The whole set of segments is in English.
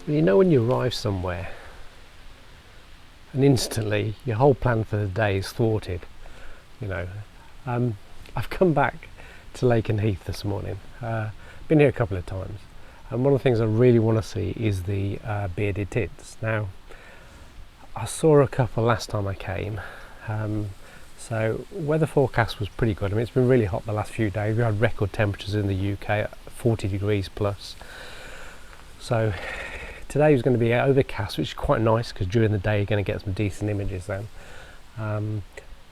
You know when you arrive somewhere and instantly your whole plan for the day is thwarted, you know. I've come back to Lakenheath this morning, been here a couple of times, and one of the things I really want to see is the Bearded Tits. Now, I saw a couple last time I came, so weather forecast was pretty good. I mean, it's been really hot the last few days. We had record temperatures in the UK at 40 degrees plus. So today was going to be overcast, which is quite nice because during the day you're going to get some decent images then.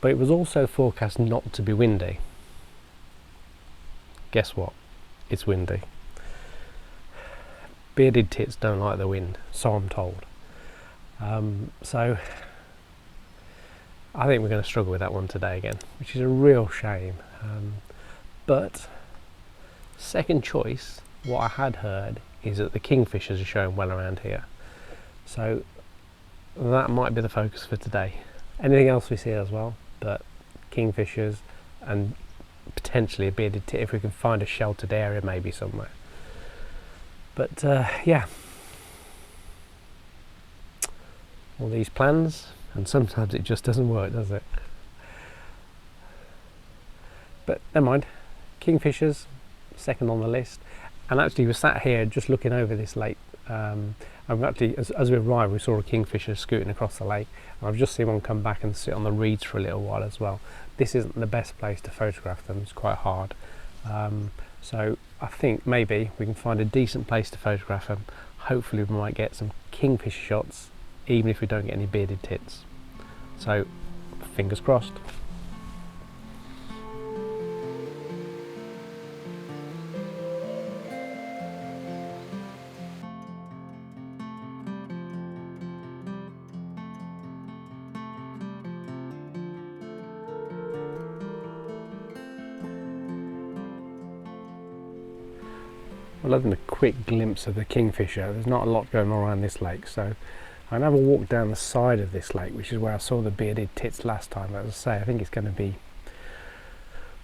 But it was also forecast not to be windy. Guess what? It's windy. Bearded tits don't like the wind, so I'm told. So I think we're going to struggle with that one today again, which is a real shame. But second choice, what I had heard is that the Kingfishers are showing well around here. So that might be the focus for today. Anything else we see as well, but Kingfishers and potentially a bearded tit if we can find a sheltered area maybe somewhere. But yeah, all these plans, and sometimes it just doesn't work, does it? But never mind, Kingfishers second on the list. And actually we sat here just looking over this lake. I've actually, as we arrived, we saw a kingfisher scooting across the lake, and I've just seen one come back and sit on the reeds for a little while as well. This isn't the best place to photograph them, it's quite hard. So I think maybe we can find a decent place to photograph them. Hopefully we might get some kingfisher shots, even if we don't get any bearded tits. So fingers crossed. Well, other than a quick glimpse of the kingfisher, there's not a lot going on around this lake, so I'm going to have a walk down the side of this lake, which is where I saw the bearded tits last time. As I say, I think it's going to be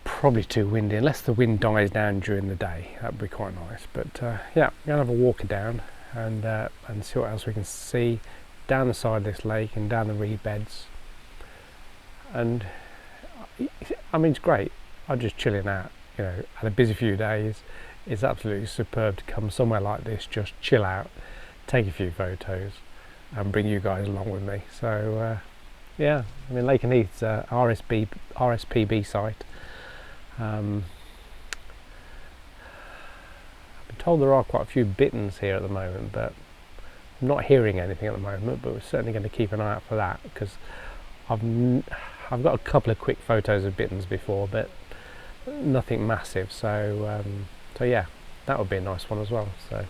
probably too windy, unless the wind dies down during the day. That would be quite nice. But yeah, I'm going to have a walk down and see what else we can see down the side of this lake and down the reed beds. And I mean, it's great. I'm just chilling out, you know, had a busy few days. It's absolutely superb to come somewhere like this, just chill out, take a few photos and bring you guys along with me. So yeah, I mean, Lakenheath's RSPB site. I've been told there are quite a few bitterns here at the moment, but I'm not hearing anything at the moment, but we're certainly going to keep an eye out for that, because I've got a couple of quick photos of bitterns before, but nothing massive. So so yeah, that would be a nice one as well. So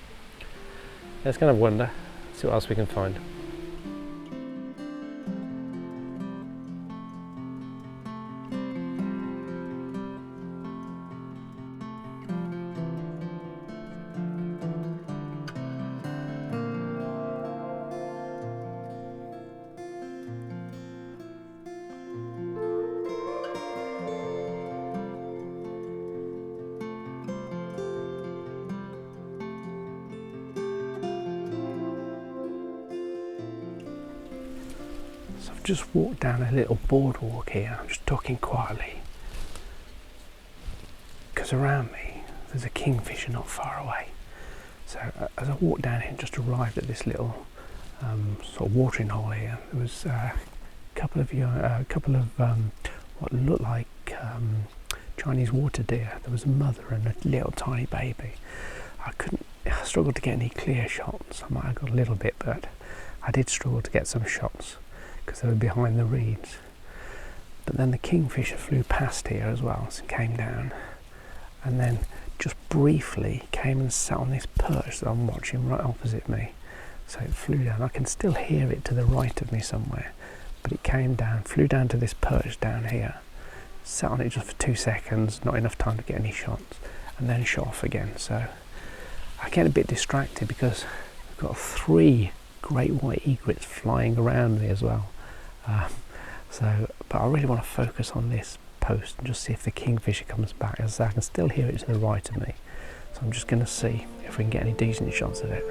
let's kind of wonder, see what else we can find. I've just walked down a little boardwalk here. I'm just talking quietly because around me there's a kingfisher not far away. So as I walked down here and just arrived at this little sort of watering hole here, there was a couple of what looked like Chinese water deer. There was a mother and a little tiny baby. I struggled to get any clear shots. I might have got a little bit, but I did struggle to get some shots because they were behind the reeds. But then the kingfisher flew past here as well, so came down, and then just briefly came and sat on this perch that I'm watching right opposite me. So it flew down. I can still hear it to the right of me somewhere, but it came down, flew down to this perch down here, sat on it just for 2 seconds, not enough time to get any shots, and then shot off again. So I get a bit distracted because we've got 3 great white egrets flying around me as well. But I really want to focus on this post and just see if the kingfisher comes back. As I can still hear it to the right of me, so I'm just going to see if we can get any decent shots of it.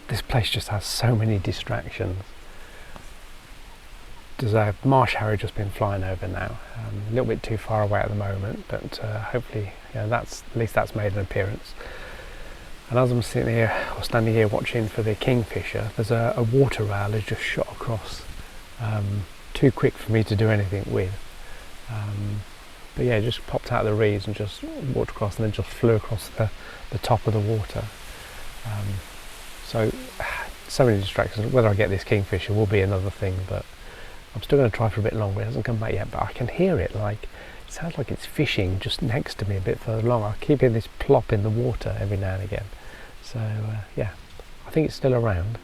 this place just has so many distractions. There's a Marsh Harrier just been flying over now, a little bit too far away at the moment, but hopefully, at least that's made an appearance. And as I'm sitting here, or standing here watching for the Kingfisher, there's a water rail has just shot across, too quick for me to do anything with. But yeah, it just popped out of the reeds and just walked across, and then just flew across the top of the water. So many distractions. Whether I get this Kingfisher will be another thing, but I'm still going to try for a bit longer. It hasn't come back yet, but I can hear it. It sounds like it's fishing just next to me a bit further along. I keep hearing this plop in the water every now and again. So yeah, I think it's still around.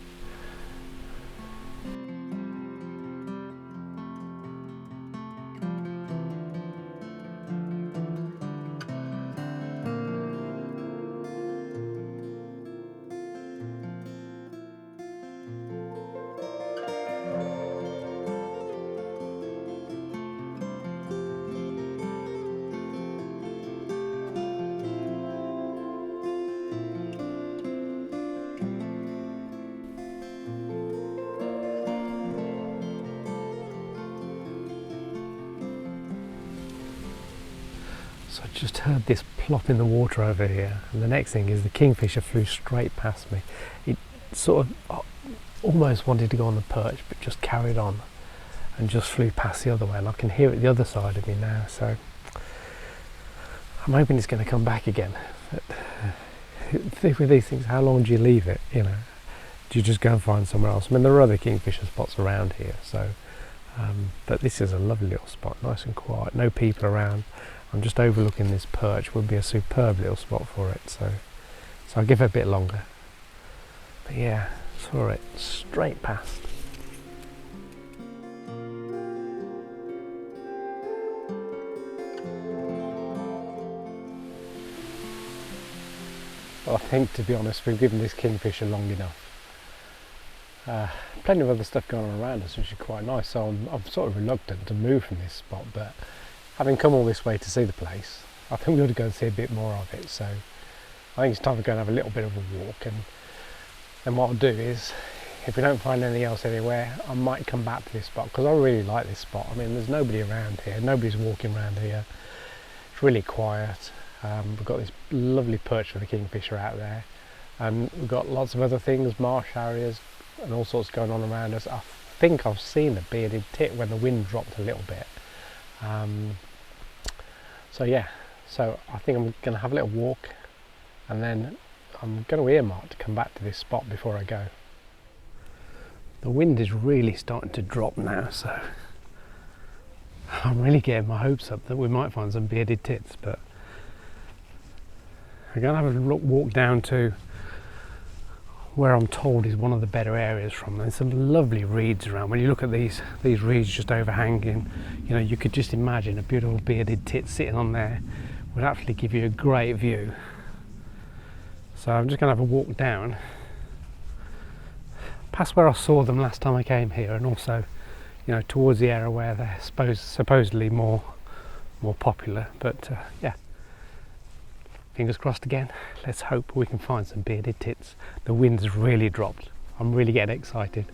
So I just heard this plop in the water over here, and the next thing is the Kingfisher flew straight past me. It sort of almost wanted to go on the perch, but just carried on and just flew past the other way, and I can hear it the other side of me now, so I'm hoping it's going to come back again. But with these things, how long do you leave it, Do you just go and find somewhere else? I mean, there are other Kingfisher spots around here, so but this is a lovely little spot, nice and quiet, no people around. I'm just overlooking this perch, would be a superb little spot for it, so I'll give it a bit longer. But yeah, saw it straight past. Well, I think, to be honest, we've given this Kingfisher long enough. Plenty of other stuff going on around us, which is quite nice, so I'm sort of reluctant to move from this spot, but having come all this way to see the place, I think we ought to go and see a bit more of it, so I think it's time to go and have a little bit of a walk, and then what I'll do is, if we don't find anything else anywhere, I might come back to this spot, because I really like this spot. I mean, there's nobody around here, nobody's walking around here, it's really quiet. We've got this lovely perch for the Kingfisher out there, and we've got lots of other things, Marsh Harriers and all sorts going on around us. I think I've seen a Bearded Tit when the wind dropped a little bit. So yeah, so I think I'm going to have a little walk, and then I'm going to earmark to come back to this spot before I go. The wind is really starting to drop now, so I'm really getting my hopes up that we might find some Bearded Tits, but I'm going to have a walk down to where I'm told is one of the better areas from. There's some lovely reeds around. When you look at these reeds just overhanging, you could just imagine a beautiful Bearded Tit sitting on there would actually give you a great view. So I'm just going to have a walk down past where I saw them last time I came here, and also towards the area where they're supposedly more popular, but yeah, fingers crossed again. Let's hope we can find some Bearded Tits. The wind's really dropped. I'm really getting excited.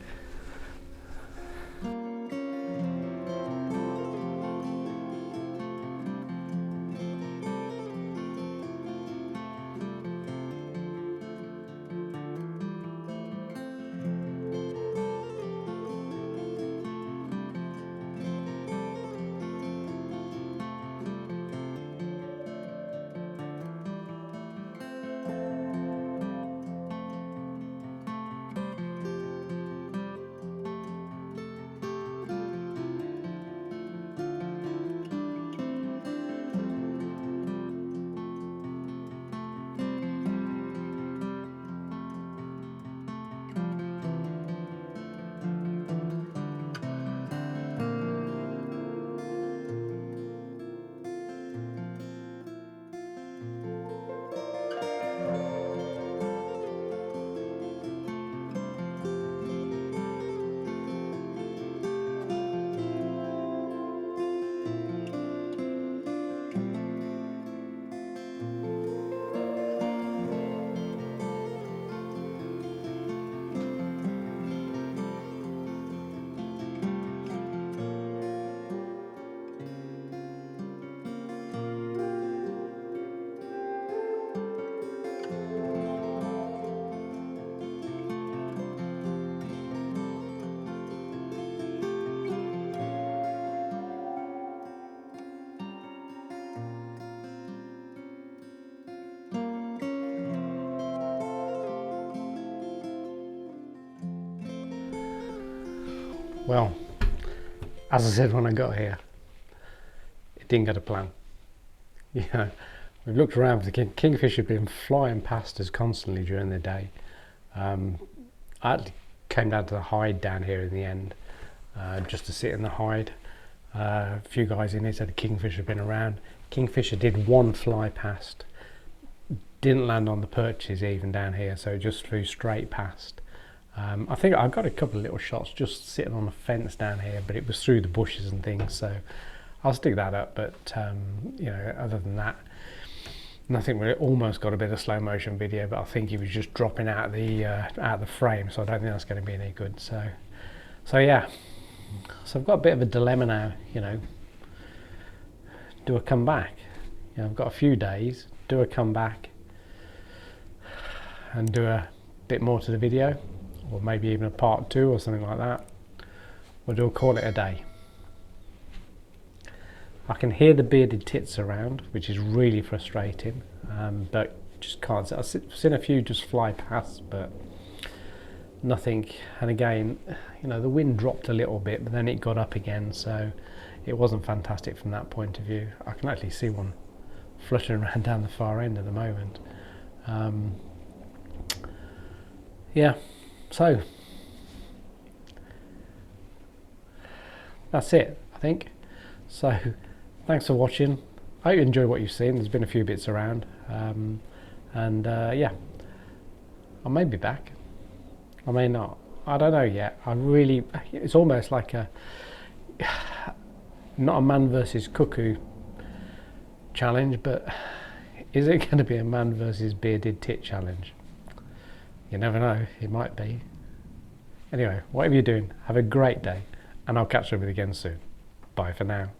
Well, as I said when I got here, it didn't go to plan. You know, we've looked around for the kingfisher, been flying past us constantly during the day. I actually came down to the hide down here in the end, just to sit in the hide. A few guys in here said the kingfisher had been around. Kingfisher did one fly past, didn't land on the perches even down here, so just flew straight past. I think I got a couple of little shots just sitting on the fence down here, but it was through the bushes and things, so I'll stick that up. But you know, other than that, and I think we almost got a bit of slow motion video, but I think he was just dropping out of the frame, so I don't think that's going to be any good. So yeah, so I've got a bit of a dilemma now. You know, do I come back? You know, I've got a few days. Do I come back and do a bit more to the video, or maybe even a part 2 or something like that, or do I call it a day? I can hear the bearded tits around, which is really frustrating, but just can't. I've seen a few just fly past, but nothing. And again, you know, the wind dropped a little bit, but then it got up again, so it wasn't fantastic from that point of view. I can actually see one fluttering around down the far end at the moment. Yeah, so that's it, I think. So thanks for watching. I hope you enjoy what you've seen. There's been a few bits around, yeah, I may be back, I may not, I don't know yet. It's almost like not a man versus cuckoo challenge, but is it going to be a man versus bearded tit challenge? You never know, it might be. Anyway, whatever you're doing, have a great day, and I'll catch up with you again soon. Bye for now.